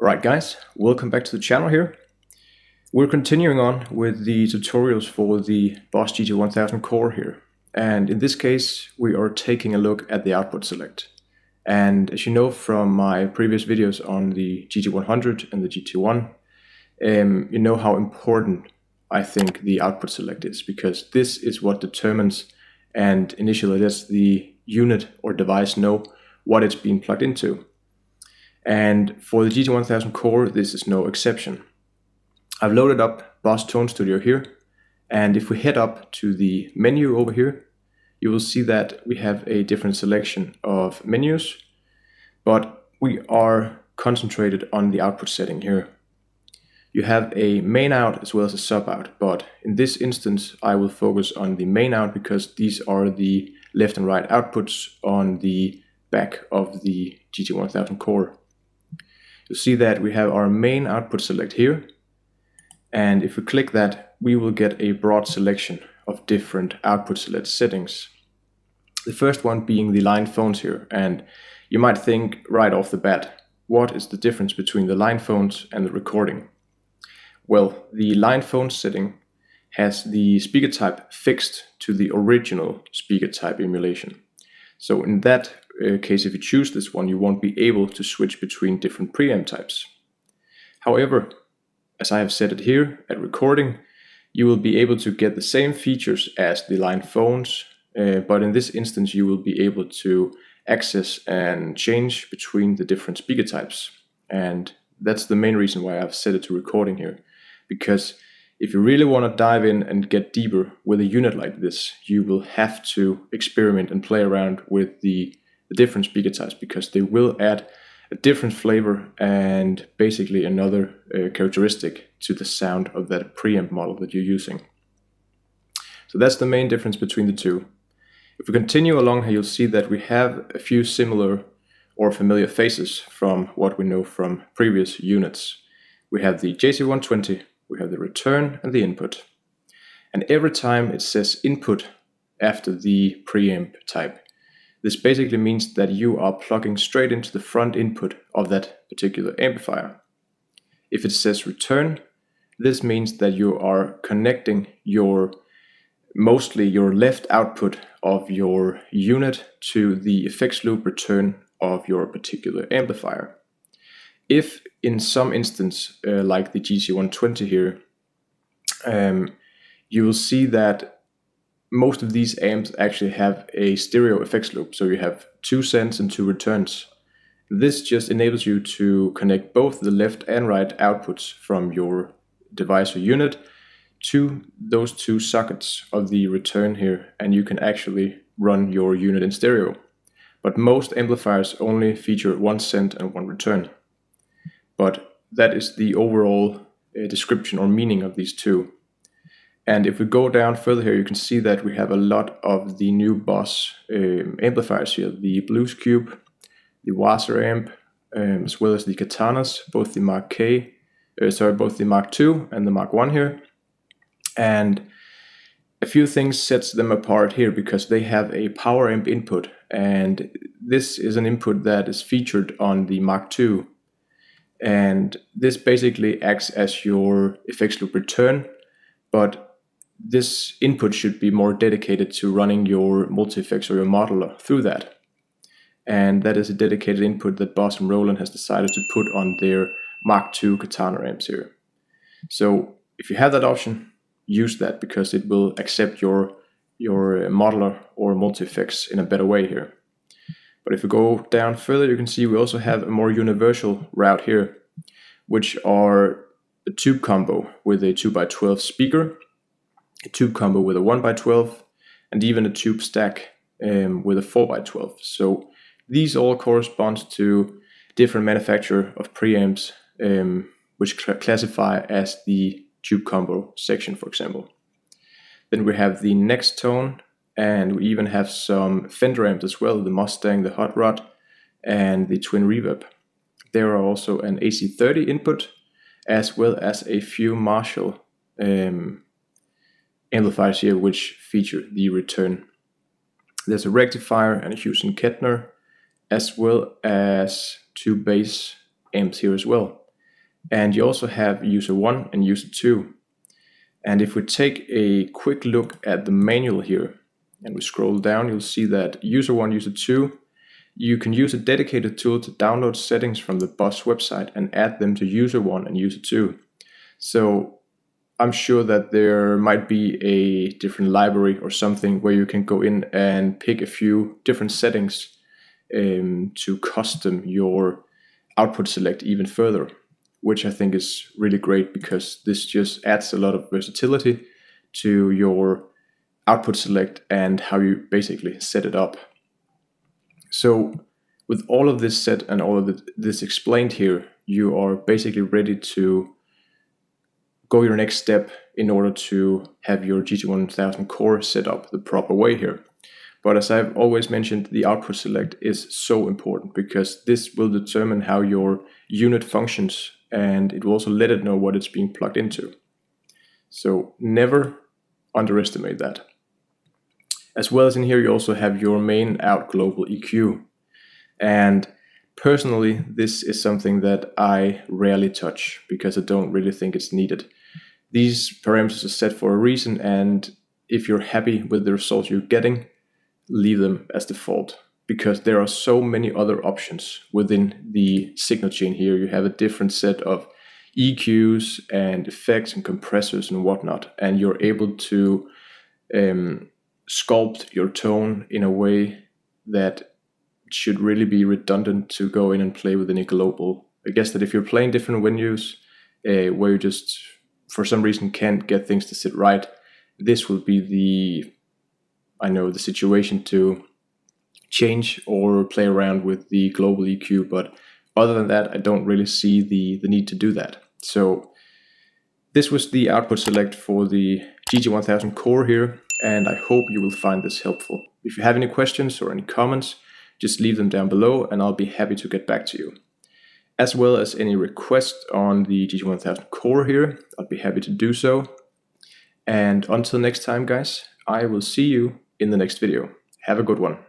Alright guys, welcome back to the channel here. We're continuing on with the tutorials for the Boss GT-1000CORE here. And in this case, we are taking a look at the output select. And as you know from my previous videos on the GT100 and the GT1, you know how important I think the output select is, because this is what determines and initially lets the unit or device know what it's being plugged into. And for the GT-1000CORE, this is no exception. I've loaded up Boss Tone Studio here, and if we head up to the menu over here, you will see that we have a different selection of menus, but we are concentrated on the output setting here. You have a main out as well as a sub out, but in this instance I will focus on the main out because these are the left and right outputs on the back of the GT-1000CORE. You'll see that we have our main output select here, and if we click that, we will get a broad selection of different output select settings. The first one being the line phones here, and you might think right off the bat, what is the difference between the line phones and the recording? Well, the line phone setting has the speaker type fixed to the original speaker type emulation. So in that case, if you choose this one, you won't be able to switch between different preamp types. However, as I have set it here at recording, you will be able to get the same features as the line phones, but in this instance you will be able to access and change between the different speaker types. And that's the main reason why I've set it to recording here, because if you really want to dive in and get deeper with a unit like this, you will have to experiment and play around with the different speaker types, because they will add a different flavor and basically another characteristic to the sound of that preamp model that you're using. So that's the main difference between the two. If we continue along here, you'll see that we have a few similar or familiar faces from what we know from previous units. We have the JC120, we have the return and the input. And every time it says input after the preamp type, this basically means that you are plugging straight into the front input of that particular amplifier. If it says return, this means that you are connecting mostly your left output of your unit to the effects loop return of your particular amplifier. If in some instance, like the GC120 here, you will see that most of these amps actually have a stereo effects loop. So you have 2 sends and 2 returns. This just enables you to connect both the left and right outputs from your device or unit to those 2 sockets of the return here, and you can actually run your unit in stereo. But most amplifiers only feature 1 send and 1 return. But that is the overall description or meaning of these two. And if we go down further here, you can see that we have a lot of the new Boss amplifiers here. The Blues Cube, the Wasser amp, as well as the Katanas, both the both the Mark II and the Mark I here. And a few things sets them apart here because they have a power amp input, and this is an input that is featured on the Mark II. And this basically acts as your effects loop return, but this input should be more dedicated to running your multi-effects or your modeler through that. And that is a dedicated input that Boss and Roland has decided to put on their Mark II Katana amps here. So if you have that option, use that, because it will accept your modeler or multi-effects in a better way here. But if we go down further, you can see we also have a more universal route here, which are a tube combo with a 2x12 speaker, a tube combo with a 1x12, and even a tube stack with a 4x12. So these all correspond to different manufacturer of preamps, which classify as the tube combo section, for example. Then we have the NexTone, and we even have some Fender amps as well, the Mustang, the Hot Rod, and the Twin Reverb. There are also an AC30 input, as well as a few Marshall amplifiers here, which feature the return. There's a rectifier and a Houston Kettner, as well as 2 bass amps here as well. And you also have user 1 and user 2. And if we take a quick look at the manual here, and we scroll down, you'll see that user 1, user 2, you can use a dedicated tool to download settings from the Boss website and add them to user 1 and user 2. So I'm sure that there might be a different library or something where you can go in and pick a few different settings to custom your output select even further, which I think is really great because this just adds a lot of versatility to your output select and how you basically set it up. So with all of this set and all of this explained here, you are basically ready to go your next step in order to have your GT-1000CORE set up the proper way here. But as I've always mentioned, the output select is so important because this will determine how your unit functions, and it will also let it know what it's being plugged into. So never underestimate that. As well as in here, you also have your main out global EQ. And personally, this is something that I rarely touch because I don't really think it's needed. These parameters are set for a reason, and if you're happy with the results you're getting, leave them as default, because there are so many other options within the signal chain here. You have a different set of EQs and effects and compressors and whatnot, and you're able to sculpt your tone in a way that should really be redundant to go in and play within a global. I guess that if you're playing different venues where you just for some reason can't get things to sit right, this will be the situation to change or play around with the global EQ. But other than that, I don't really see the need to do that. So this was the output select for the GT-1000CORE here, and I hope you will find this helpful. If you have any questions or any comments, just leave them down below and I'll be happy to get back to you. As well as any requests on the GT-1000CORE here, I'll be happy to do so. And until next time, guys, I will see you in the next video. Have a good one.